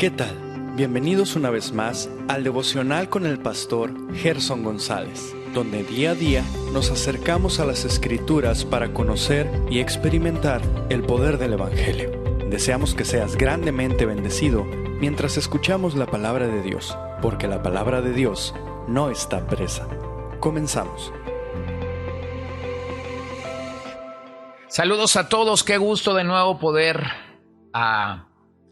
¿Qué tal? Bienvenidos una vez más al devocional con el pastor Gerson González, donde día a día nos acercamos a las Escrituras para conocer y experimentar el poder del Evangelio. Deseamos que seas grandemente bendecido mientras escuchamos la palabra de Dios, porque la palabra de Dios no está presa. Comenzamos. Saludos a todos, qué gusto de nuevo poder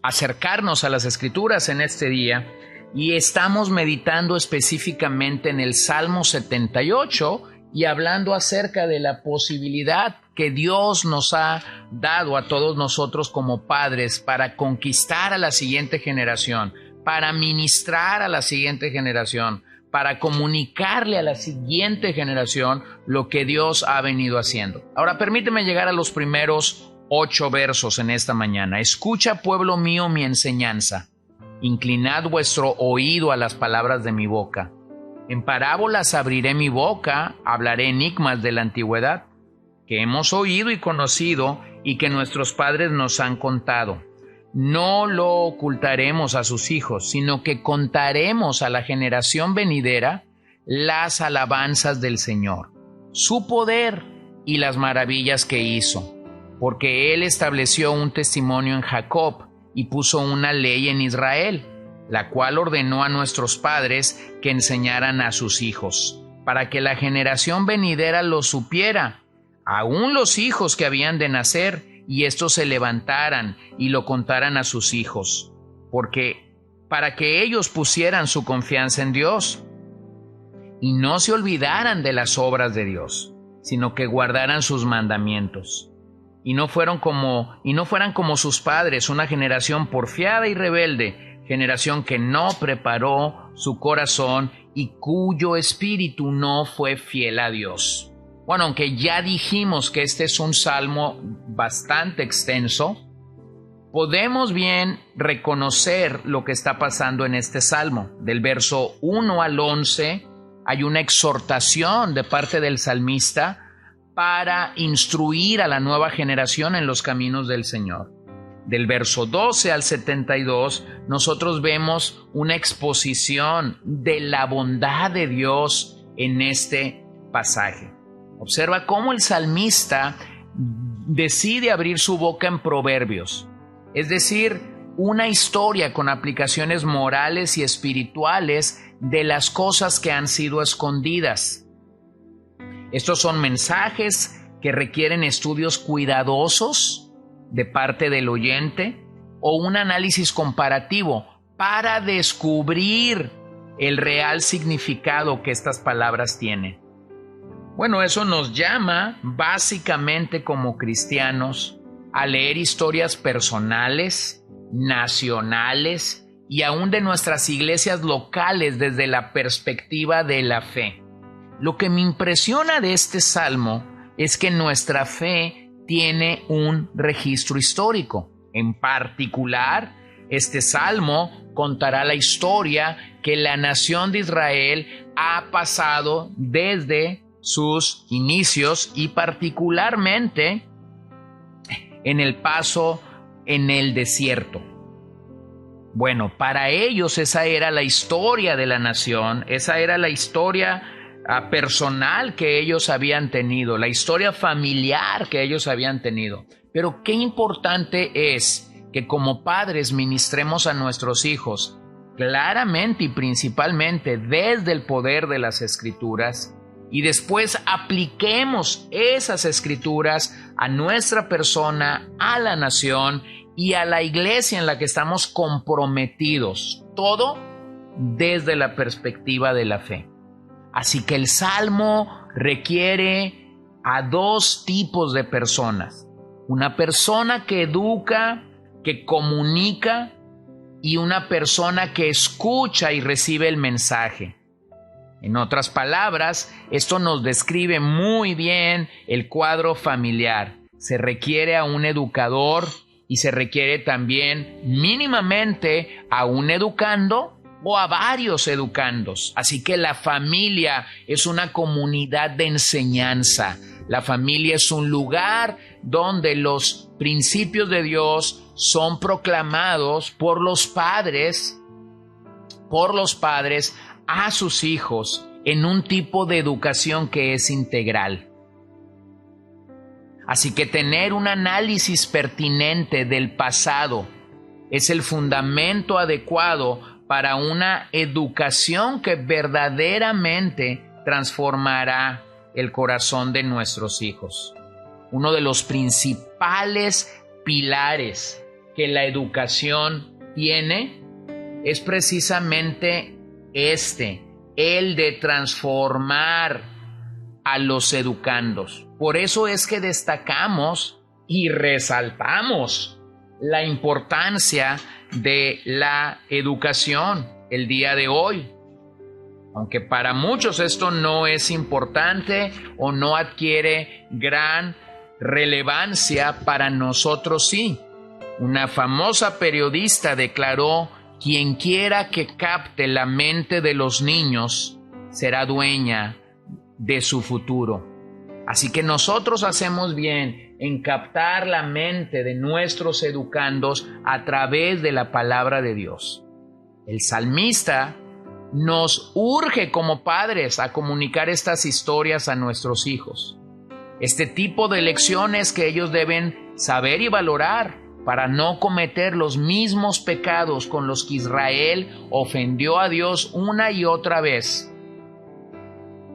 acercarnos a las Escrituras en este día, y estamos meditando específicamente en el Salmo 78 y hablando acerca de la posibilidad que Dios nos ha dado a todos nosotros como padres para conquistar a la siguiente generación, para ministrar a la siguiente generación, para comunicarle a la siguiente generación lo que Dios ha venido haciendo. Ahora permíteme llegar a los primeros 8 versos en esta mañana. Escucha, pueblo mío, mi enseñanza. Inclinad vuestro oído a las palabras de mi boca. En parábolas abriré mi boca, hablaré enigmas de la antigüedad, que hemos oído y conocido y que nuestros padres nos han contado. No lo ocultaremos a sus hijos, sino que contaremos a la generación venidera las alabanzas del Señor, su poder y las maravillas que hizo. Porque Él estableció un testimonio en Jacob y puso una ley en Israel, la cual ordenó a nuestros padres que enseñaran a sus hijos, para que la generación venidera lo supiera, aun los hijos que habían de nacer, y éstos se levantaran y lo contaran a sus hijos, porque para que ellos pusieran su confianza en Dios y no se olvidaran de las obras de Dios, sino que guardaran sus mandamientos. Y no fueran como sus padres, una generación porfiada y rebelde, generación que no preparó su corazón y cuyo espíritu no fue fiel a Dios. Bueno, aunque ya dijimos que este es un salmo bastante extenso, podemos bien reconocer lo que está pasando en este salmo. Del verso 1 al 11 hay una exhortación de parte del salmista para instruir a la nueva generación en los caminos del Señor. Del verso 12 al 72, nosotros vemos una exposición de la bondad de Dios en este pasaje. Observa cómo el salmista decide abrir su boca en proverbios, es decir, una historia con aplicaciones morales y espirituales de las cosas que han sido escondidas. Estos son mensajes que requieren estudios cuidadosos de parte del oyente o un análisis comparativo para descubrir el real significado que estas palabras tienen. Bueno, eso nos llama básicamente como cristianos a leer historias personales, nacionales y aún de nuestras iglesias locales desde la perspectiva de la fe. Lo que me impresiona de este salmo es que nuestra fe tiene un registro histórico. En particular, este salmo contará la historia que la nación de Israel ha pasado desde sus inicios y particularmente en el paso en el desierto. Bueno, para ellos esa era la historia de la nación, esa era la historia personal que ellos habían tenido, la historia familiar que ellos habían tenido. Pero qué importante es que como padres ministremos a nuestros hijos claramente y principalmente desde el poder de las Escrituras, y después apliquemos esas Escrituras a nuestra persona, a la nación y a la iglesia en la que estamos comprometidos, todo desde la perspectiva de la fe. Así que el Salmo requiere a 2 tipos de personas. Una persona que educa, que comunica, y una persona que escucha y recibe el mensaje. En otras palabras, esto nos describe muy bien el cuadro familiar. Se requiere a un educador y se requiere también mínimamente a un educando o a varios educandos. Así que la familia es una comunidad de enseñanza, La familia es un lugar donde los principios de Dios son proclamados por los padres a sus hijos en un tipo de educación que es integral. Así que tener un análisis pertinente del pasado es el fundamento adecuado para una educación que verdaderamente transformará el corazón de nuestros hijos. Uno de los principales pilares que la educación tiene es precisamente el de transformar a los educandos. Por eso es que destacamos y resaltamos la importancia de la educación el día de hoy. Aunque para muchos esto no es importante o no adquiere gran relevancia, para nosotros sí. Una famosa periodista declaró: quien quiera que capte la mente de los niños será dueña de su futuro. Así que nosotros hacemos bien en captar la mente de nuestros educandos a través de la palabra de Dios. El salmista nos urge como padres a comunicar estas historias a nuestros hijos. Este tipo de lecciones que ellos deben saber y valorar para no cometer los mismos pecados con los que Israel ofendió a Dios una y otra vez.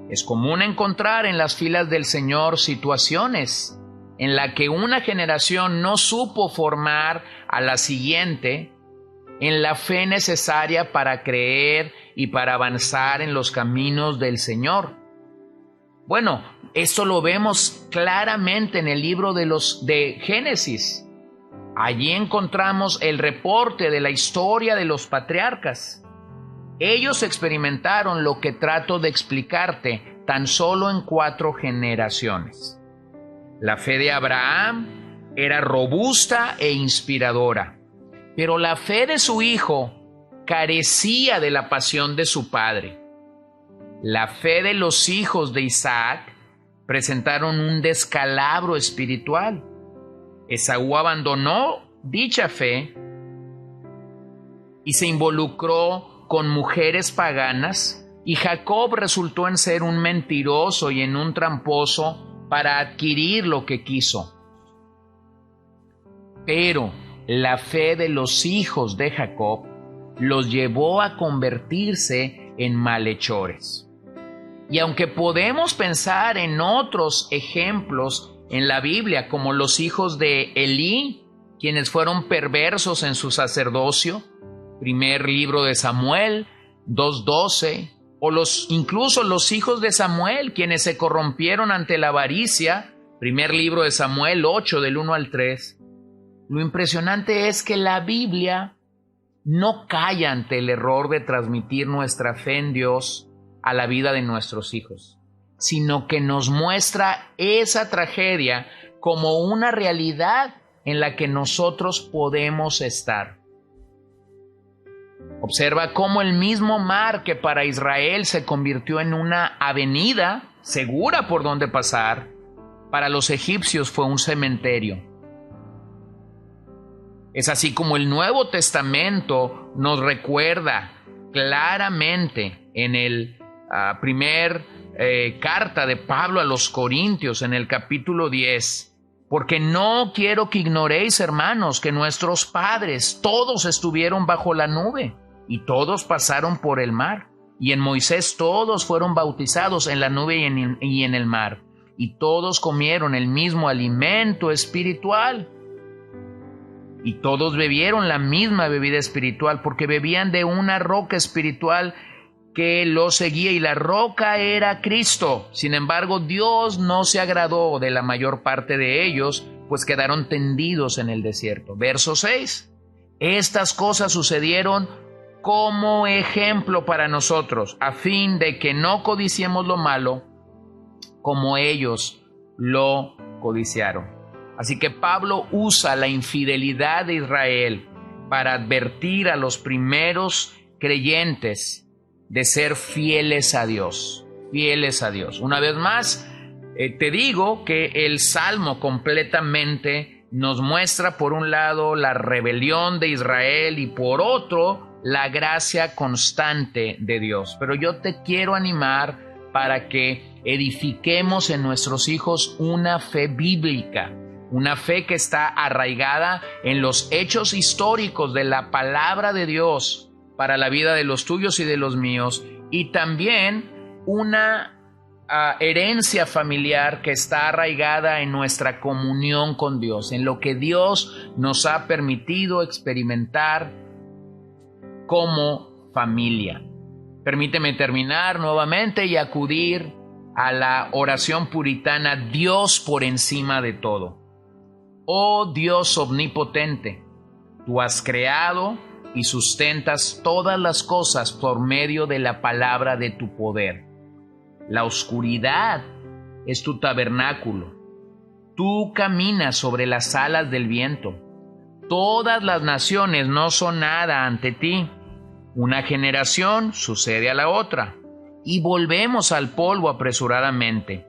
Es común encontrar en las filas del Señor situaciones en las que una generación no supo formar a la siguiente en la fe necesaria para creer y para avanzar en los caminos del Señor. Bueno, esto lo vemos claramente en el libro de Génesis. Allí encontramos el reporte de la historia de los patriarcas. Ellos experimentaron lo que trato de explicarte tan solo en 4 generaciones. La fe de Abraham era robusta e inspiradora, pero la fe de su hijo carecía de la pasión de su padre. La fe de los hijos de Isaac presentaron un descalabro espiritual. Esaú abandonó dicha fe y se involucró con mujeres paganas, y Jacob resultó en ser un mentiroso y en un tramposo para adquirir lo que quiso. Pero la fe de los hijos de Jacob los llevó a convertirse en malhechores. Y aunque podemos pensar en otros ejemplos en la Biblia, como los hijos de Elí, quienes fueron perversos en su sacerdocio, primer libro de Samuel 2:12, o incluso los hijos de Samuel, quienes se corrompieron ante la avaricia, primer libro de Samuel 8 del 1 al 3. Lo impresionante es que la Biblia no calla ante el error de transmitir nuestra fe en Dios a la vida de nuestros hijos, sino que nos muestra esa tragedia como una realidad en la que nosotros podemos estar. Observa cómo el mismo mar que para Israel se convirtió en una avenida segura por donde pasar, para los egipcios fue un cementerio. Es así como el Nuevo Testamento nos recuerda claramente en el primer carta de Pablo a los Corintios, en el capítulo 10. Porque no quiero que ignoréis, hermanos, que nuestros padres todos estuvieron bajo la nube y todos pasaron por el mar. Y en Moisés todos fueron bautizados en la nube y en el mar. Y todos comieron el mismo alimento espiritual. Y todos bebieron la misma bebida espiritual, porque bebían de una roca espiritual que los seguía, y la roca era Cristo. Sin embargo, Dios no se agradó de la mayor parte de ellos, pues quedaron tendidos en el desierto. Verso 6. Estas cosas sucedieron como ejemplo para nosotros, a fin de que no codiciemos lo malo como ellos lo codiciaron. Así que Pablo usa la infidelidad de Israel para advertir a los primeros creyentes de ser fieles a Dios. Fieles a Dios. Una vez más, Te digo que el Salmo completamente nos muestra por un lado la rebelión de Israel y por otro la gracia constante de Dios. Pero yo te quiero animar para que edifiquemos en nuestros hijos una fe bíblica, una fe que está arraigada en los hechos históricos de la palabra de Dios para la vida de los tuyos y de los míos, y también una herencia familiar que está arraigada en nuestra comunión con Dios, en lo que Dios nos ha permitido experimentar como familia. Permíteme terminar nuevamente y acudir a la oración puritana: Dios por encima de todo. Oh Dios omnipotente, tú has creado y sustentas todas las cosas por medio de la palabra de tu poder. La oscuridad es tu tabernáculo. Tú caminas sobre las alas del viento. Todas las naciones no son nada ante ti. Una generación sucede a la otra, y volvemos al polvo apresuradamente.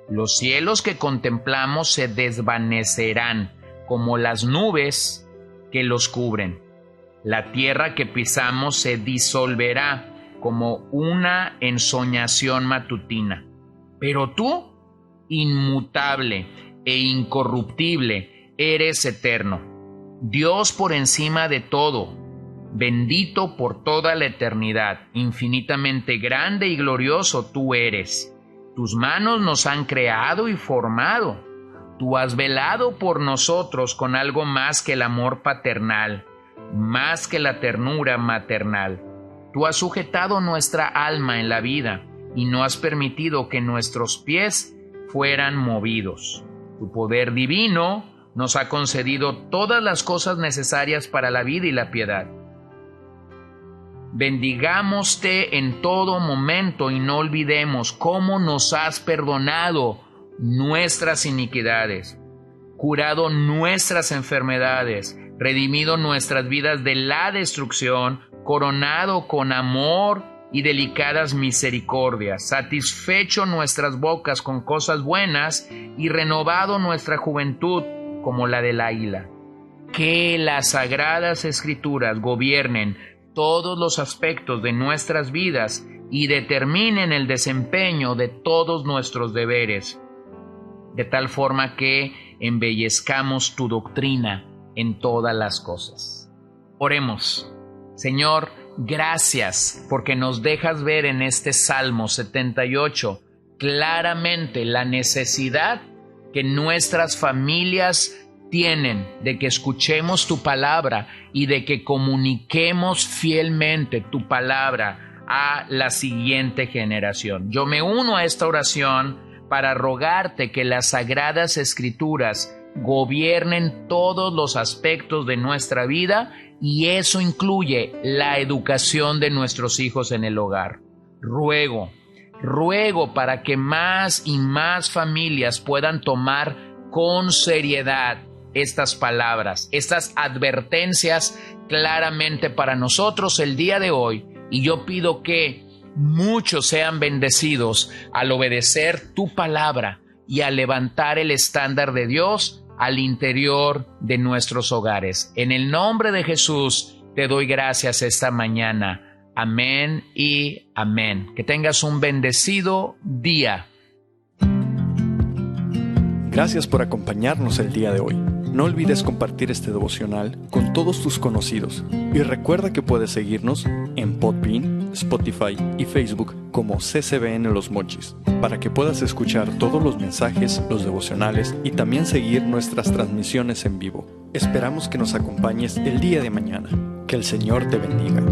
Los cielos que contemplamos se desvanecerán como las nubes que los cubren. La tierra que pisamos se disolverá como una ensoñación matutina. Pero tú, inmutable e incorruptible, eres eterno. Dios por encima de todo, bendito por toda la eternidad, infinitamente grande y glorioso tú eres. Tus manos nos han creado y formado. Tú has velado por nosotros con algo más que el amor paternal, más que la ternura maternal. Tú has sujetado nuestra alma en la vida y no has permitido que nuestros pies fueran movidos. Tu poder divino nos ha concedido todas las cosas necesarias para la vida y la piedad. Bendigámoste en todo momento y no olvidemos cómo nos has perdonado nuestras iniquidades, curado nuestras enfermedades, redimido nuestras vidas de la destrucción, coronado con amor y delicadas misericordias, satisfecho nuestras bocas con cosas buenas y renovado nuestra juventud como la del águila. Que las sagradas escrituras gobiernen todos los aspectos de nuestras vidas y determinen el desempeño de todos nuestros deberes, de tal forma que embellezcamos tu doctrina en todas las cosas. Oremos. Señor, gracias porque nos dejas ver en este Salmo 78 claramente la necesidad que nuestras familias tienen de que escuchemos tu palabra y de que comuniquemos fielmente tu palabra a la siguiente generación. Yo me uno a esta oración para rogarte que las sagradas escrituras gobiernen todos los aspectos de nuestra vida, y eso incluye la educación de nuestros hijos en el hogar. Ruego para que más y más familias puedan tomar con seriedad estas palabras, estas advertencias claramente para nosotros el día de hoy, y yo pido que muchos sean bendecidos al obedecer tu palabra y al levantar el estándar de Dios al interior de nuestros hogares. En el nombre de Jesús te doy gracias esta mañana. Amén y amén. Que tengas un bendecido día. Gracias por acompañarnos el día de hoy. No olvides compartir este devocional con todos tus conocidos y recuerda que puedes seguirnos en Podbean, Spotify y Facebook como CCBN Los Mochis para que puedas escuchar todos los mensajes, los devocionales y también seguir nuestras transmisiones en vivo. Esperamos que nos acompañes el día de mañana. Que el Señor te bendiga.